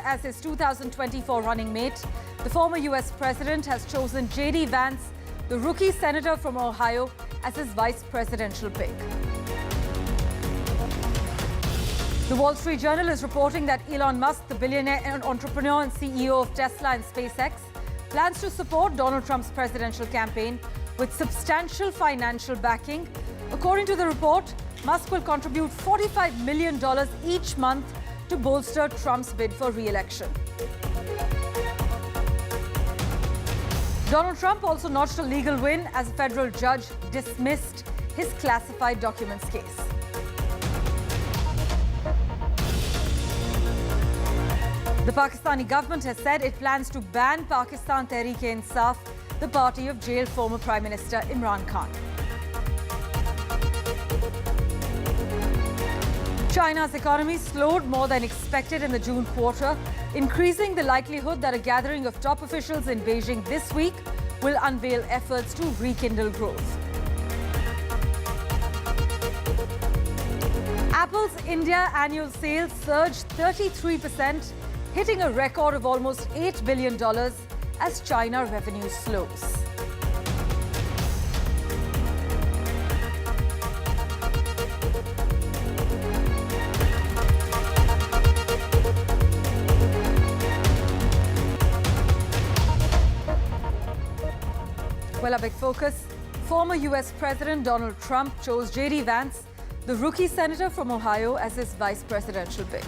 as his 2024 running mate, the former U.S. president has chosen J.D. Vance, the rookie senator from Ohio, as his vice presidential pick. The Wall Street Journal is reporting that Elon Musk, the billionaire and entrepreneur and CEO of Tesla and SpaceX, plans to support Donald Trump's presidential campaign with substantial financial backing. According to the report, Musk will contribute $45 million each month to bolster Trump's bid for re-election. Donald Trump also notched a legal win as a federal judge dismissed his classified documents case. The Pakistani government has said it plans to ban Pakistan Tehreek-e-Insaf, the party of jailed former Prime Minister Imran Khan. China's economy slowed more than expected in the June quarter, increasing the likelihood that a gathering of top officials in Beijing this week will unveil efforts to rekindle growth. Apple's India annual sales surged 33%, hitting a record of almost $8 billion as China revenue slows. Well, a big focus. Former U.S. President Donald Trump chose J.D. Vance, the rookie senator from Ohio, as his vice presidential pick.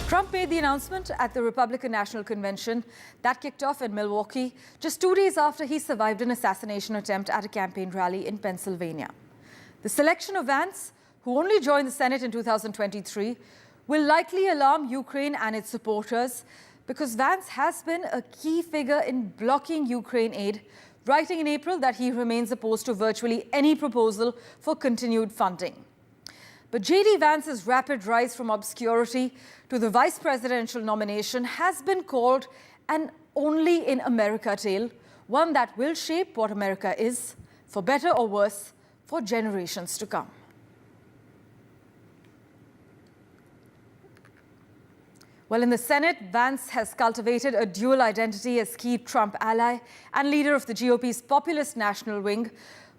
Trump made the announcement at the Republican National Convention that kicked off in Milwaukee just 2 days after he survived an assassination attempt at a campaign rally in Pennsylvania. The selection of Vance, who only joined the Senate in 2023, will likely alarm Ukraine and its supporters because Vance has been a key figure in blocking Ukraine aid, writing in April that he remains opposed to virtually any proposal for continued funding. But J.D. Vance's rapid rise from obscurity to the vice presidential nomination has been called an only in America tale, one that will shape what America is, for better or worse, for generations to come. Well, in the Senate, Vance has cultivated a dual identity as key Trump ally and leader of the GOP's populist national wing.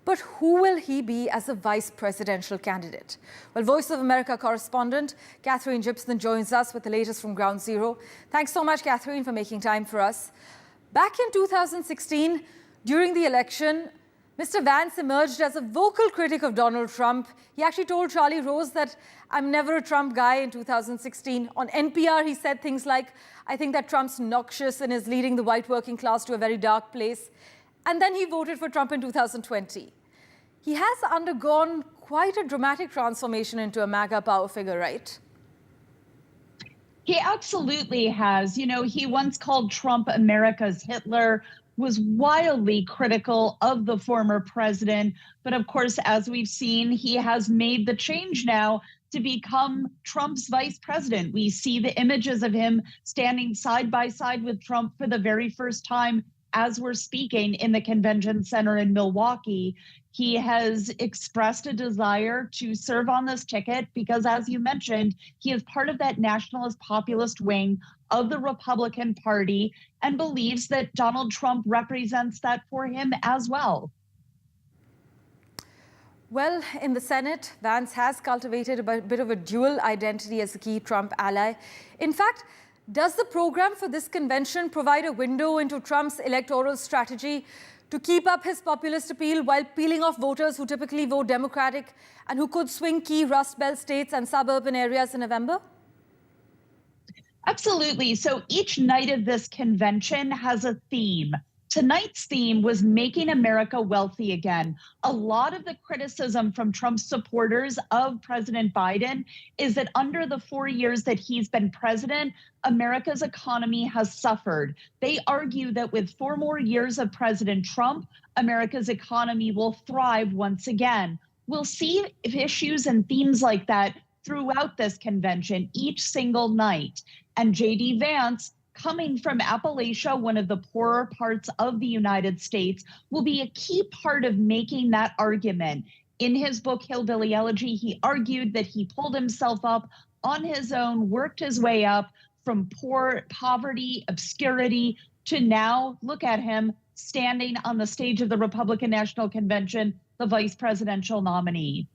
But who will he be as a vice presidential candidate? Well, Voice of America correspondent Catherine Gibson joins us with the latest from Ground Zero. Thanks so much, Catherine, for making time for us. Back in 2016, during the election, Mr. Vance emerged as a vocal critic of Donald Trump. He actually told Charlie Rose that I'm never a Trump guy in 2016. On NPR, he said things like, I think that Trump's noxious and is leading the white working class to a very dark place. And then he voted for Trump in 2020. He has undergone quite a dramatic transformation into a MAGA power figure, right? He absolutely has. You know, he once called Trump America's Hitler, was wildly critical of the former president. But of course, as we've seen, he has made the change now to become Trump's vice president. We see the images of him standing side by side with Trump for the very first time as we're speaking in the convention center in Milwaukee. He has expressed a desire to serve on this ticket because, as you mentioned, he is part of that nationalist populist wing of the Republican Party and believes that Donald Trump represents that for him as well. Well, in the Senate, Vance has cultivated a bit of a dual identity as a key Trump ally. In fact, does the program for this convention provide a window into Trump's electoral strategy to keep up his populist appeal while peeling off voters who typically vote Democratic and who could swing key Rust Belt states and suburban areas in November? Absolutely. So each night of this convention has a theme. Tonight's theme was making America wealthy again. A lot of the criticism from Trump's supporters of President Biden is that under the 4 years that he's been president, America's economy has suffered. They argue that with 4 more years of President Trump, America's economy will thrive once again. We'll see issues and themes like that throughout this convention each single night. And J.D. Vance, coming from Appalachia, one of the poorer parts of the United States, will be a key part of making that argument. In his book, Hillbilly Elegy, he argued that he pulled himself up on his own, worked his way up, from poverty, obscurity, to now look at him standing on the stage of the Republican National Convention, the vice presidential nominee.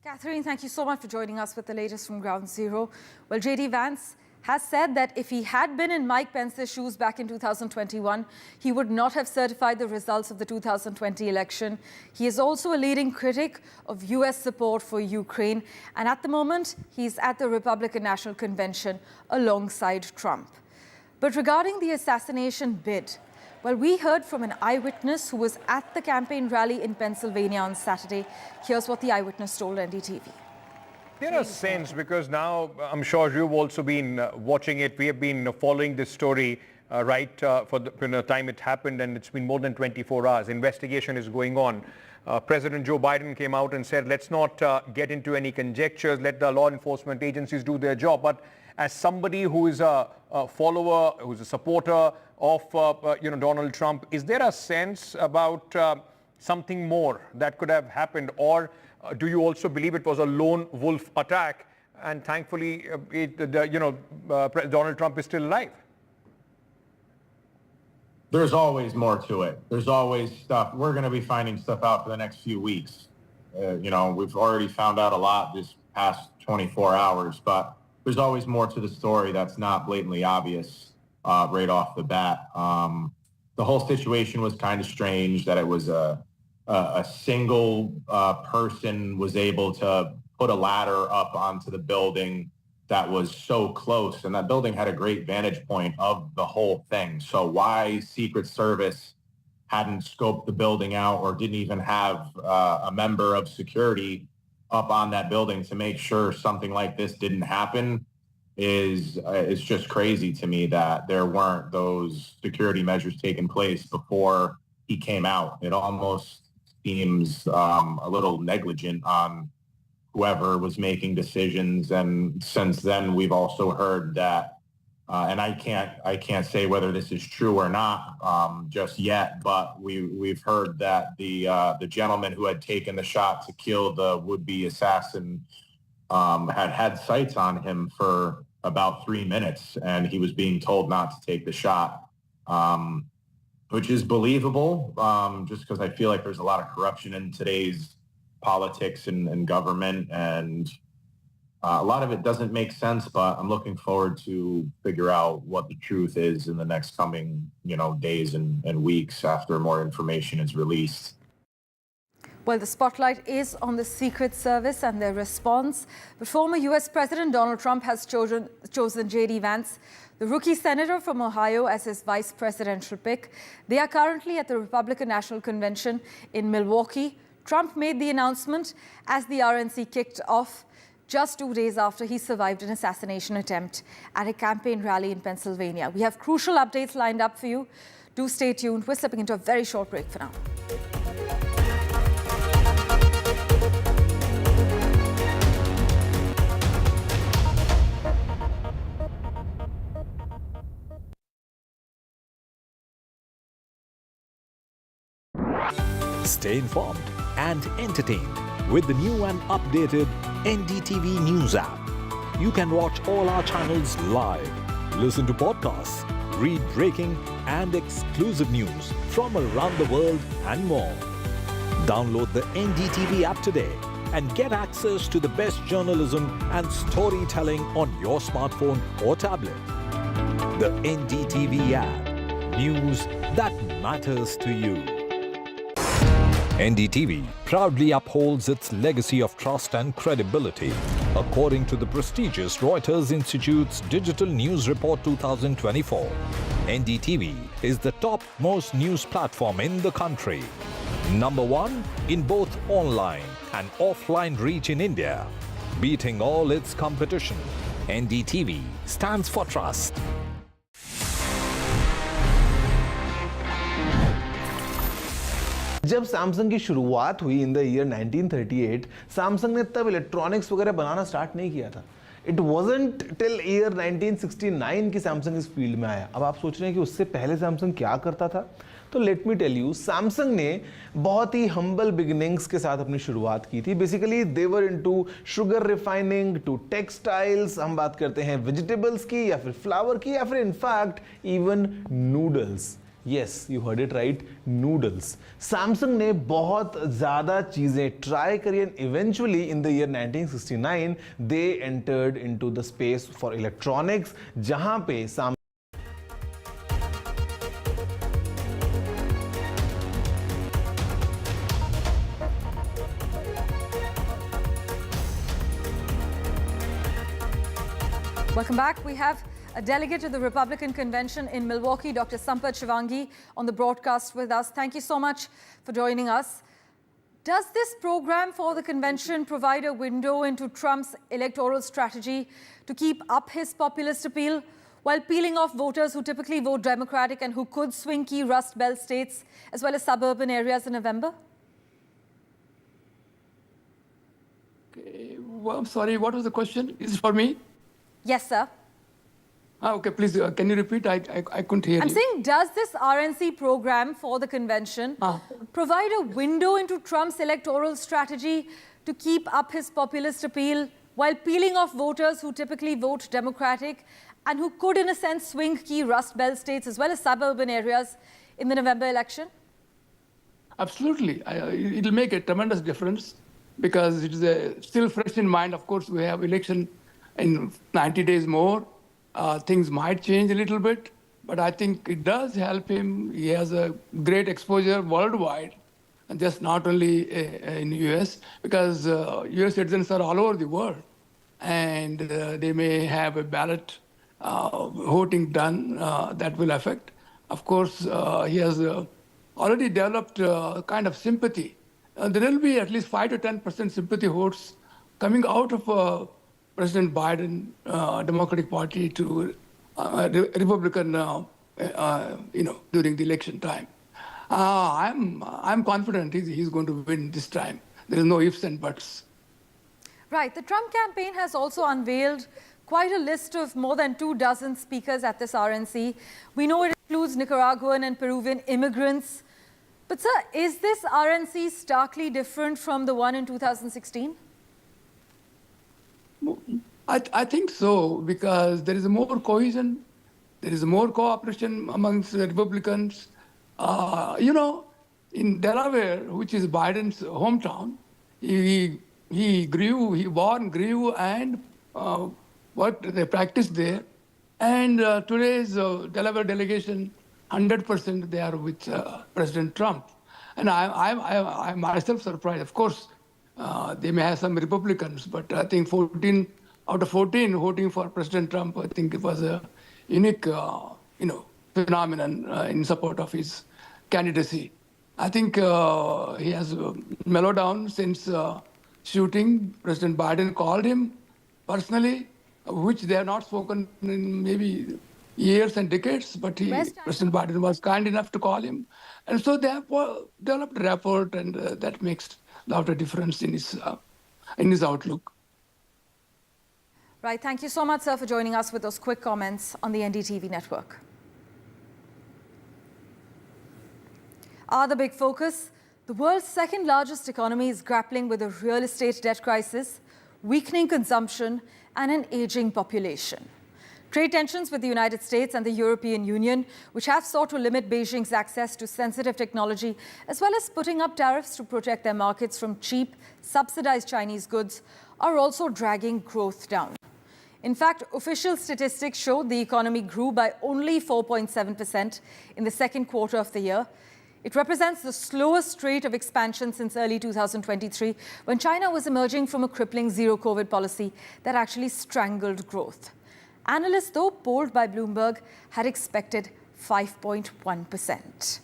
Catherine, thank you so much for joining us with the latest from Ground Zero. Well, J.D. Vance has said that if he had been in Mike Pence's shoes back in 2021, he would not have certified the results of the 2020 election. He is also a leading critic of U.S. support for Ukraine. And at the moment, he's at the Republican National Convention alongside Trump. But regarding the assassination bid, well, we heard from an eyewitness who was at the campaign rally in Pennsylvania on Saturday. Here's what the eyewitness told NDTV. There are sense, because now I'm sure you've also been watching it. We have been following this story for the time it happened, and it's been more than 24 hours. Investigation is going on. President Joe Biden came out and said, let's not get into any conjectures. Let the law enforcement agencies do their job. But as somebody who is a follower, who's a supporter of Donald Trump, is there a sense about something more that could have happened, or do you also believe it was a lone wolf attack, and thankfully Donald Trump is still alive? There's always more to it. There's always stuff. We're going to be finding stuff out for the next few weeks. We've already found out a lot this past 24 hours, but there's always more to the story that's not blatantly obvious right off the bat. The whole situation was kind of strange, that it was a single person was able to put a ladder up onto the building that was so close, and that building had a great vantage point of the whole thing. So why Secret Service hadn't scoped the building out, or didn't even have a member of security up on that building to make sure something like this didn't happen is just crazy to me, that there weren't those security measures taking place before he came out. It almost seems a little negligent on whoever was making decisions. And since then, we've also heard that, and I can't say whether this is true or not just yet, but we've heard that the gentleman who had taken the shot to kill the would-be assassin had sights on him for about 3 minutes, and he was being told not to take the shot, which is believable, just because I feel like there's a lot of corruption in today's politics and government, and a lot of it doesn't make sense, but I'm looking forward to figure out what the truth is in the next coming, days and weeks after more information is released. Well, the spotlight is on the Secret Service and their response. But former U.S. President Donald Trump has chosen J.D. Vance, the rookie senator from Ohio, as his vice presidential pick. They are currently at the Republican National Convention in Milwaukee. Trump made the announcement as the RNC kicked off just 2 days after he survived an assassination attempt at a campaign rally in Pennsylvania. We have crucial updates lined up for you. Do stay tuned. We're slipping into a very short break for now. Stay informed and entertained with the new and updated NDTV News app. You can watch all our channels live, listen to podcasts, read breaking and exclusive news from around the world and more. Download the NDTV app today and get access to the best journalism and storytelling on your smartphone or tablet. The NDTV app. News that matters to you. NDTV proudly upholds its legacy of trust and credibility. According to the prestigious Reuters Institute's Digital News Report 2024, NDTV is the top-most news platform in the country. Number one in both online and offline reach in India. Beating all its competition, NDTV stands for trust. जब Samsung की शुरुआत हुई in the year 1938, Samsung ने तब electronics वगैरह बनाना start नहीं किया था. इट वॉजंट टिल ईयर 1969 की सैमसंग इस फील्ड में आया। अब आप सोच रहे हैं कि उससे पहले सैमसंग क्या करता था? तो let me tell you, Samsung ने बहुत ही हम्बल बिगिनिंग्स के साथ अपनी शुरुआत की थी। Basically they were into sugar refining, to textiles, हम बात करते हैं वेजिटेबल्स की या फिर फ्लावर की या फिर in fact even noodles. Yes, you heard it right, noodles. Samsung ने बहुत ज़्यादा चीज़ें ट्राई करी and eventually in the year 1969 they entered into the space for electronics, जहाँ पे Welcome back. We have a delegate to the Republican convention in Milwaukee, Dr. Sampath Shivangi, on the broadcast with us. Thank you so much for joining us. Does this program for the convention provide a window into Trump's electoral strategy to keep up his populist appeal while peeling off voters who typically vote Democratic and who could swing key Rust Belt states as well as suburban areas in November? Okay. Well, I'm sorry, what was the question? Is it for me? Yes, sir. Okay, please, can you repeat? I couldn't hear you. I'm saying, does this RNC program for the convention provide a window into Trump's electoral strategy to keep up his populist appeal while peeling off voters who typically vote Democratic and who could, in a sense, swing key Rust Belt states as well as suburban areas in the November election? Absolutely. It'll make a tremendous difference because it is still fresh in mind. Of course, we have election in 90 days more. Things might change a little bit, but I think it does help him. He has a great exposure worldwide, and just not only in the US, because US citizens are all over the world, and they may have a ballot voting done that will affect. Of course, he has already developed kind of sympathy. There will be at least 5 to 10% sympathy votes coming out of President Biden, Democratic Party to Republican, during the election time. I'm confident he's going to win this time. There is no ifs and buts. Right. The Trump campaign has also unveiled quite a list of more than 24 speakers at this RNC. We know it includes Nicaraguan and Peruvian immigrants. But, sir, is this RNC starkly different from the one in 2016? I think so, because there is more cohesion, there is more cooperation amongst the Republicans. In Delaware, which is Biden's hometown, he grew, he born, grew, and worked, they practiced there. And today's Delaware delegation, 100% they are with President Trump. And I'm myself surprised. Of course, they may have some Republicans, but I think 14 out of 14 voting for President Trump, I think it was a unique, phenomenon in support of his candidacy. I think he has mellowed down since shooting. President Biden called him personally, which they have not spoken in maybe years and decades, but President Biden was kind enough to call him. And so they have developed a rapport, and that makes a lot of difference in his outlook. Right. Thank you so much, sir, for joining us with those quick comments on the NDTV network. The big focus. The world's second largest economy is grappling with a real estate debt crisis, weakening consumption, and an aging population. Trade tensions with the United States and the European Union, which have sought to limit Beijing's access to sensitive technology, as well as putting up tariffs to protect their markets from cheap, subsidized Chinese goods, are also dragging growth down. In fact, official statistics showed the economy grew by only 4.7% in the second quarter of the year. It represents the slowest rate of expansion since early 2023, when China was emerging from a crippling zero-COVID policy that actually strangled growth. Analysts, though polled by Bloomberg, had expected 5.1%.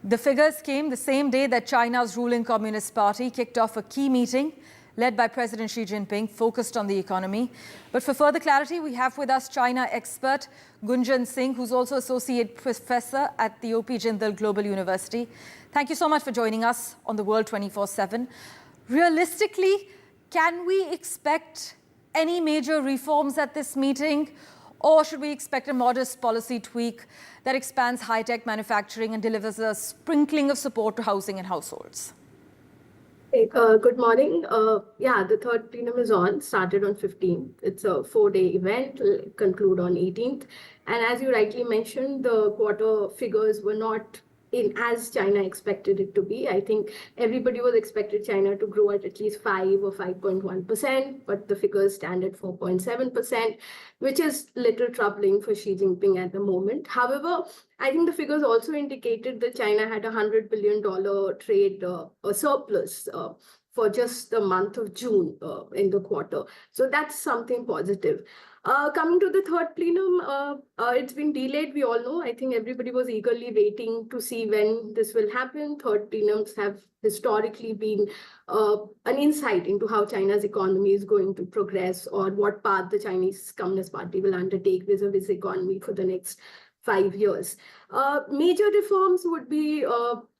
The figures came the same day that China's ruling Communist Party kicked off a key meeting led by President Xi Jinping, focused on the economy. But for further clarity, we have with us China expert Gunjan Singh, who's also Associate Professor at the O.P. Jindal Global University. Thank you so much for joining us on the World 24/7. Realistically, can we expect any major reforms at this meeting? Or should we expect a modest policy tweak that expands high-tech manufacturing and delivers a sprinkling of support to housing and households? Hey, good morning. Yeah, the third plenum is on, started on 15th. It's a 4-day event, will conclude on 18th. And as you rightly mentioned, the quarter figures were not in as China expected it to be. I think everybody was expected China to grow at least 5 or 5.1%, but the figures stand at 4.7%, which is little troubling for Xi Jinping at the moment. However, I think the figures also indicated that China had $100 billion trade surplus for just the month of June in the quarter. So that's something positive. Coming to the third plenum, it's been delayed, we all know. I think everybody was eagerly waiting to see when this will happen. Third plenums have historically been an insight into how China's economy is going to progress or what path the Chinese Communist Party will undertake vis-a-vis economy for the next 5 years. Major reforms would be,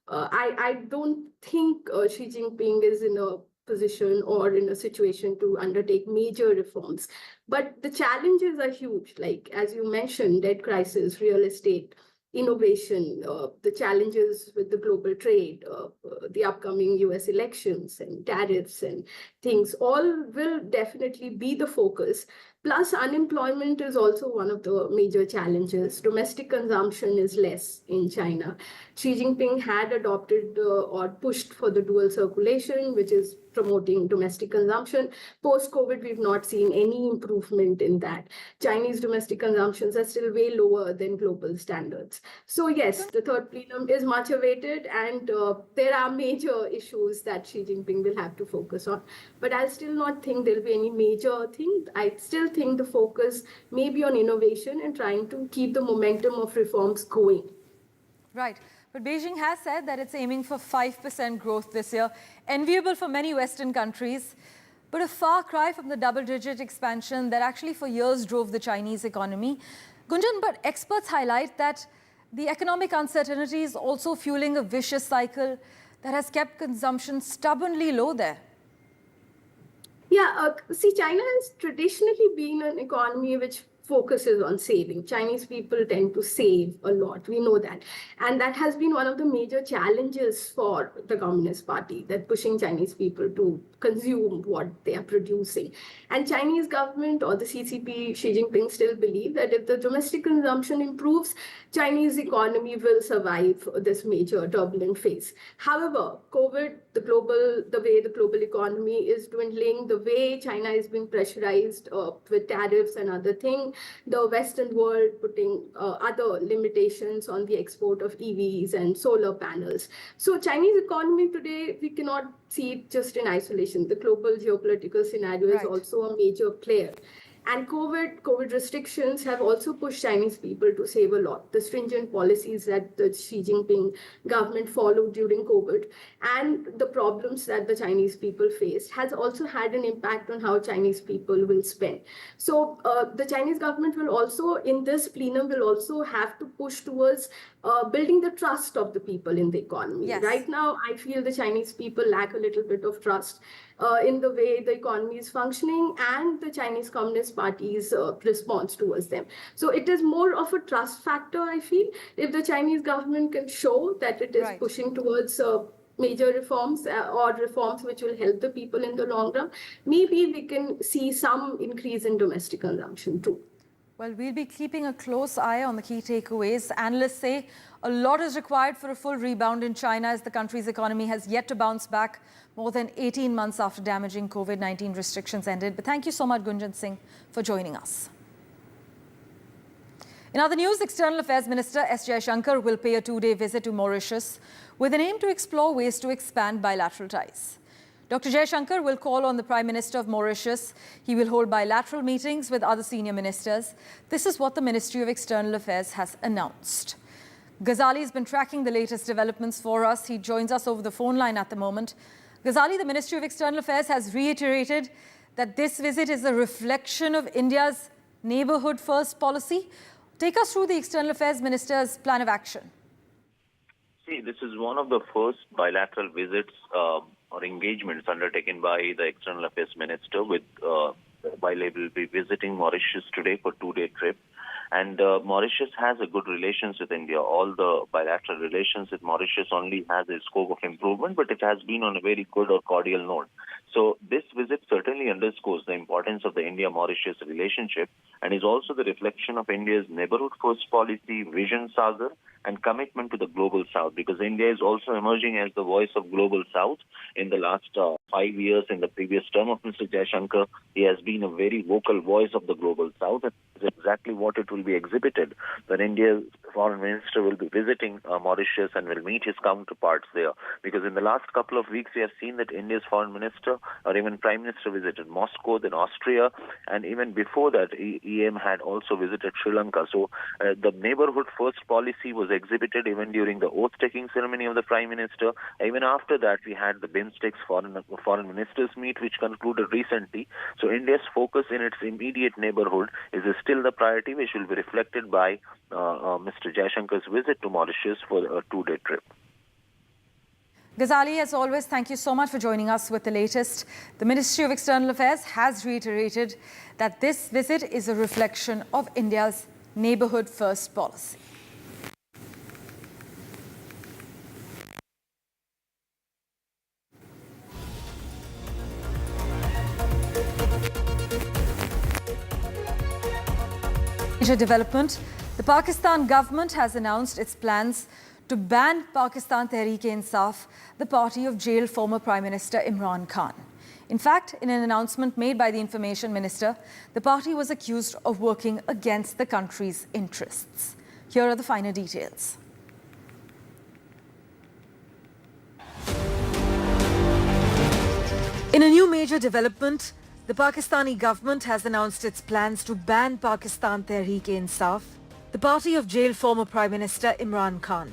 I don't think Xi Jinping is in a position or in a situation to undertake major reforms. But the challenges are huge, like, as you mentioned, debt crisis, real estate, innovation, the challenges with the global trade, the upcoming US elections and tariffs and things, all will definitely be the focus. Plus, unemployment is also one of the major challenges. Domestic consumption is less in China. Xi Jinping had adopted or pushed for the dual circulation, which is promoting domestic consumption. Post-COVID, we've not seen any improvement in that. Chinese domestic consumptions are still way lower than global standards. So yes, the third plenum is much awaited, and there are major issues that Xi Jinping will have to focus on. But I still not think there'll be any major thing. I still think the focus may be on innovation and trying to keep the momentum of reforms going. Right. But Beijing has said that it's aiming for 5% growth this year, enviable for many Western countries, but a far cry from the double-digit expansion that actually for years drove the Chinese economy. Gunjan, but experts highlight that the economic uncertainty is also fueling a vicious cycle that has kept consumption stubbornly low there. Yeah, see, China has traditionally been an economy which focuses on saving. Chinese people tend to save a lot. We know that. And that has been one of the major challenges for the Communist Party, that pushing Chinese people to consume what they are producing. And Chinese government or the CCP, Xi Jinping still believe that if the domestic consumption improves, Chinese economy will survive this major turbulent phase. However, COVID, the way the global economy is dwindling, the way China is being pressurized with tariffs and other things, the Western world putting other limitations on the export of EVs and solar panels. So Chinese economy today, we cannot see it just in isolation. The global geopolitical scenario is also a major player. And COVID restrictions have also pushed Chinese people to save a lot. The stringent policies that the Xi Jinping government followed during COVID and the problems that the Chinese people faced has also had an impact on how Chinese people will spend. So the Chinese government will also, in this plenum, will also have to push towards building the trust of the people in the economy. Yes. Right now, I feel the Chinese people lack a little bit of trust in the way the economy is functioning and the Chinese Communist Party's response towards them. So it is more of a trust factor, I feel. If the Chinese government can show that it is pushing towards major reforms or reforms which will help the people in the long run, maybe we can see some increase in domestic consumption too. Well, we'll be keeping a close eye on the key takeaways. Analysts say a lot is required for a full rebound in China as the country's economy has yet to bounce back more than 18 months after damaging COVID-19 restrictions ended. But thank you so much, Gunjan Singh, for joining us. In other news, External Affairs Minister S. Jaishankar will pay a 2-day visit to Mauritius with an aim to explore ways to expand bilateral ties. Dr. Jaishankar will call on the Prime Minister of Mauritius. He will hold bilateral meetings with other senior ministers. This is what the Ministry of External Affairs has announced. Ghazali has been tracking the latest developments for us. He joins us over the phone line at the moment. Ghazali, the Ministry of External Affairs has reiterated that this visit is a reflection of India's neighborhood first policy. Take us through the External Affairs Minister's plan of action. See, this is one of the first bilateral visits or engagements undertaken by the External Affairs Minister with while he will be visiting Mauritius today for a 2-day trip. And Mauritius has a good relations with India. All the bilateral relations with Mauritius only has a scope of improvement, but it has been on a very good or cordial note. So this visit certainly underscores the importance of the India-Mauritius relationship and is also the reflection of India's neighborhood-first policy, vision saga, and commitment to the global south, because India is also emerging as the voice of global south. In the last 5 years, in the previous term of Mr. Jaishankar, he has been a very vocal voice of the global south, and is exactly what it will be exhibited when India's foreign minister will be visiting Mauritius and will meet his counterparts there. Because in the last couple of weeks, we have seen that India's foreign minister or even prime minister visited Moscow, then Austria, and even before that, EM had also visited Sri Lanka. So the neighborhood-first policy was exhibited even during the oath-taking ceremony of the Prime Minister. Even after that, we had the BIMSTEC's foreign ministers meet, which concluded recently. So India's focus in its immediate neighborhood is still the priority, which will be reflected by Mr. Jaishankar's visit to Mauritius for a 2-day trip. Ghazali, as always, thank you so much for joining us with the latest. The Ministry of External Affairs has reiterated that this visit is a reflection of India's neighborhood-first policy. Major development. The Pakistan government has announced its plans to ban Pakistan Tehreek-e-Insaf, the party of jailed former Prime Minister Imran Khan. In fact, in an announcement made by the Information Minister, the party was accused of working against the country's interests. Here are the finer details. In a new major development, the Pakistani government has announced its plans to ban Pakistan Tehreek-e-Insaf, the party of jailed former Prime Minister Imran Khan.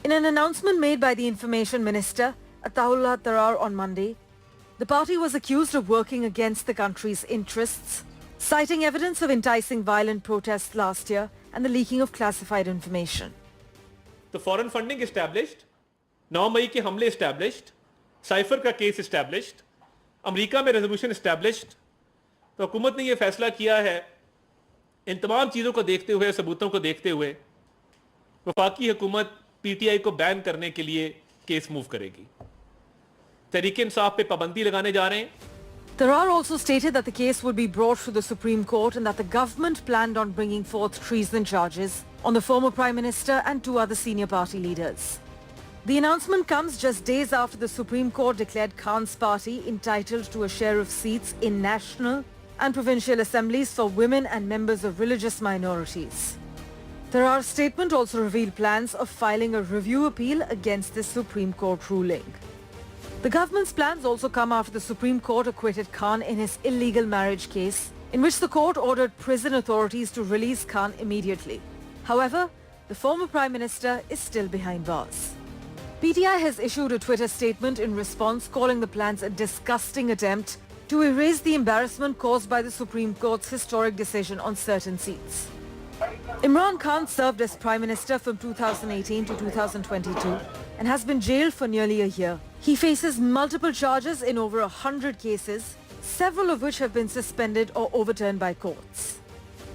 In an announcement made by the Information Minister, Ataullah Tarar, on Monday, the party was accused of working against the country's interests, citing evidence of enticing violent protests last year and the leaking of classified information. The foreign funding established, 9 मई के हमले established, cipher का case established, America में resolution established, तो हुकूमत ने ये फैसला किया है, इन तमाम चीज़ों को देखते हुए, सबूतों को देखते हुए, वफाकी हुकूमत पीटीआई को बैन करने के लिए केस मूव करेगी। तहरीक-ए-इंसाफ पे पाबंदी लगाने जा रहे हैं। Tarar also stated that the case would be brought to the Supreme Court and that the government planned on bringing forth treason charges on the former Prime Minister and 2 other senior party leaders. The announcement comes just days after the Supreme Court declared Khan's party entitled to a share of seats in national and provincial assemblies for women and members of religious minorities. Tarar's statement also revealed plans of filing a review appeal against this Supreme Court ruling. The government's plans also come after the Supreme Court acquitted Khan in his illegal marriage case, in which the court ordered prison authorities to release Khan immediately. However, the former Prime Minister is still behind bars. PTI has issued a Twitter statement in response, calling the plans a disgusting attempt to erase the embarrassment caused by the Supreme Court's historic decision on certain seats. Imran Khan served as Prime Minister from 2018 to 2022 and has been jailed for nearly a year. He faces multiple charges in over 100 cases, several of which have been suspended or overturned by courts.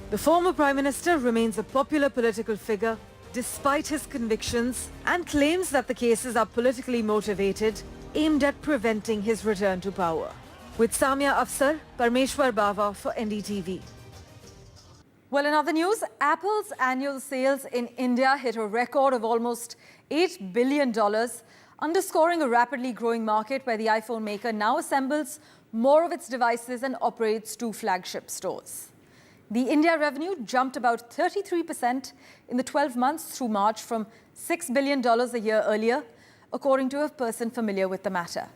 The former Prime Minister remains a popular political figure despite his convictions and claims that the cases are politically motivated, aimed at preventing his return to power. With Samia Afsar, Parmeshwar Bava for NDTV. Well, in other news, Apple's annual sales in India hit a record of almost $8 billion, underscoring a rapidly growing market where the iPhone maker now assembles more of its devices and operates 2 flagship stores. The India revenue jumped about 33% in the 12 months through March from $6 billion a year earlier, according to a person familiar with the matter.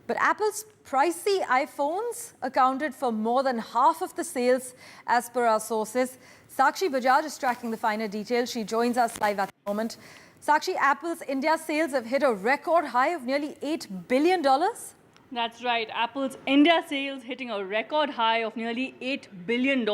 But Apple's pricey iPhones accounted for more than half of the sales as per our sources. Sakshi Bajaj is tracking the finer details. She joins us live at the moment. Sakshi, Apple's India sales have hit a record high of nearly $8 billion. That's right. Apple's India sales hitting a record high of nearly $8 billion.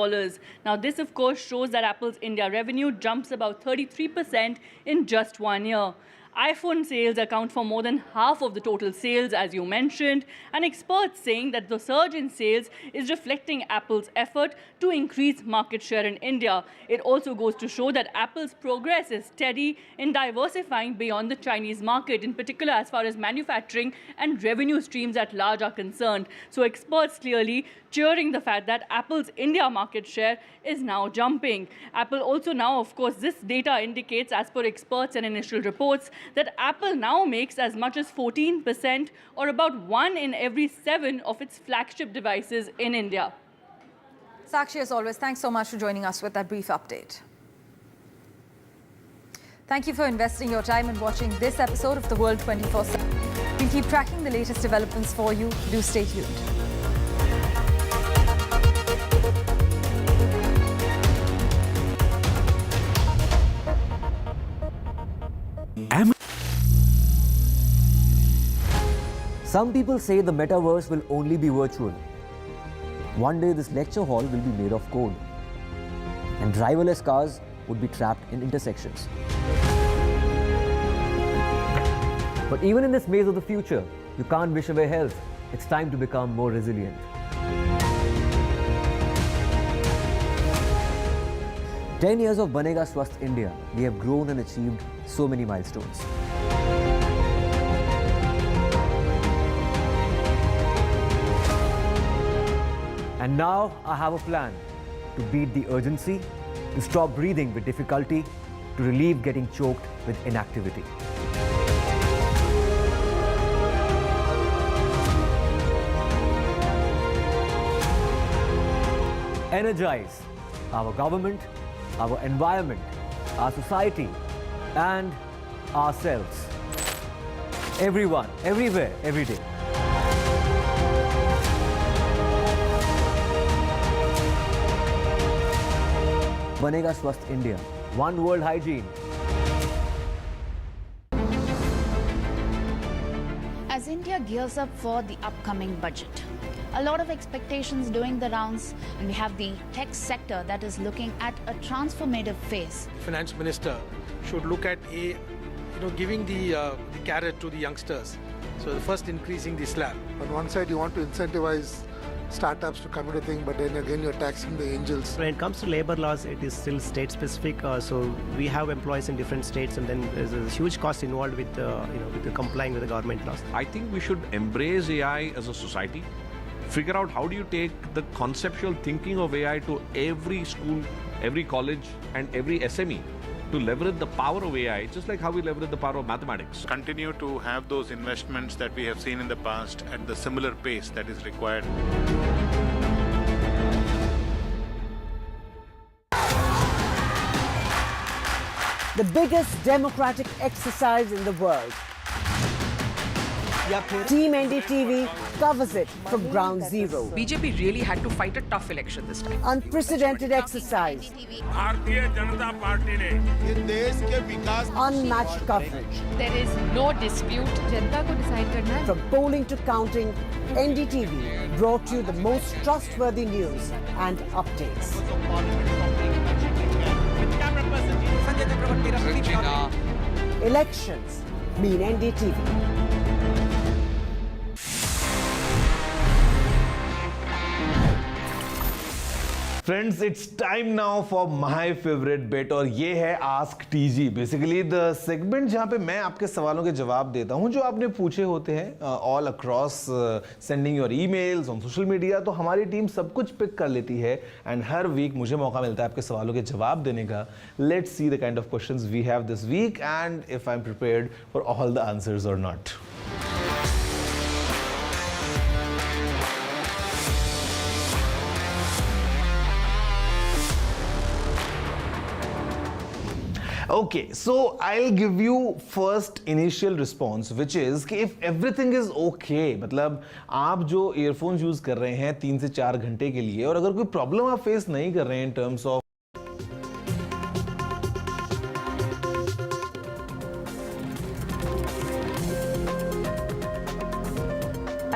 Now, this, of course, shows that Apple's India revenue jumps about 33% in just 1 year. iPhone sales account for more than half of the total sales, as you mentioned, and experts saying that the surge in sales is reflecting Apple's effort to increase market share in India. It also goes to show that Apple's progress is steady in diversifying beyond the Chinese market, in particular as far as manufacturing and revenue streams at large are concerned. So experts clearly cheering the fact that Apple's India market share is now jumping. Apple also now, of course, this data indicates, as per experts and initial reports, that Apple now makes as much as 14%, or about 1 in every 7 of its flagship devices in India. Sakshi, as always, thanks so much for joining us with that brief update. Thank you for investing your time and watching this episode of The World 24/7. We'll keep tracking the latest developments for you. Do stay tuned. Some people say the metaverse will only be virtual. One day this lecture hall will be made of code, and driverless cars would be trapped in intersections. But even in this maze of the future, you can't wish away health. It's time to become more resilient. "10 years of Banega Swasth India, we have grown and achieved so many milestones. And now I have a plan to beat the urgency, to stop breathing with difficulty, to relieve getting choked with inactivity. Energize our government, our environment, our society, and ourselves. Everyone, everywhere, every day. Banega Swasth India. One world hygiene. As India gears up for the upcoming budget, a lot of expectations doing the rounds, and we have the tech sector that is looking at a transformative phase. Finance Minister should look at giving the carrot to the youngsters. So the first increasing the slab. On one side, you want to incentivize startups to come into the thing, but then again you're taxing the angels. When it comes to labor laws, it is still state specific. So we have employees in different states, and then there's a huge cost involved with with complying with the government laws. I think we should embrace AI as a society. Figure out how do you take the conceptual thinking of AI to every school, every college, and every SME to leverage the power of AI, just like how we leverage the power of mathematics. Continue to have those investments that we have seen in the past at the similar pace that is required. The biggest democratic exercise in the world. Team NDTV covers it from ground zero. BJP really had to fight a tough election this time. Unprecedented exercise. Unmatched coverage. There is no dispute. जनता को decide करना है. From polling to counting, NDTV brought you the most trustworthy news and updates. Elections mean NDTV. Friends, it's time now for my favourite bet, और ये है ask TG. Basically the segment जहां पे मैं आपके सवालों के जवाब देता हूं जो आपने पूछे होते हैं all across sending your emails on social media. तो हमारी टीम सब कुछ पिक कर लेती है एंड हर वीक मुझे मौका मिलता है आपके सवालों के जवाब देने का। Let's see the kind of questions we have this week and if I am prepared for all the answers और not. Okay, so I'll give you first initial response, which is कि if everything is okay, मतलब आप जो earphones use कर रहे हैं 3 से 4 घंटे के लिए, और अगर कोई प्रॉब्लम आप फेस नहीं कर रहे हैं in terms of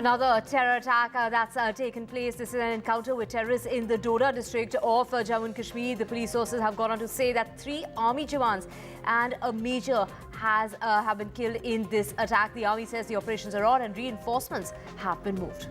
Another terror attack that's taken place. This is an encounter with terrorists in the Doda district of Jammu and Kashmir. The police sources have gone on to say that 3 army jawans and a major have been killed in this attack. The army says the operations are on and reinforcements have been moved.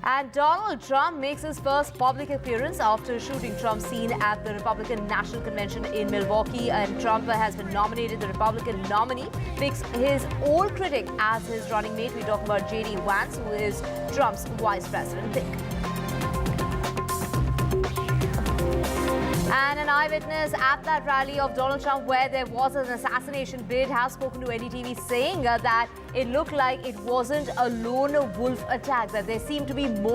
And Donald Trump makes his first public appearance after shooting Trump's scene at the Republican National Convention in Milwaukee. And Trump has been nominated. The Republican nominee picks his old critic as his running mate. We're talking about J.D. Vance, who is Trump's vice president pick. And an eyewitness at that rally of Donald Trump where there was an assassination bid has spoken to NDTV saying that it looked like it wasn't a lone wolf attack, that there seemed to be more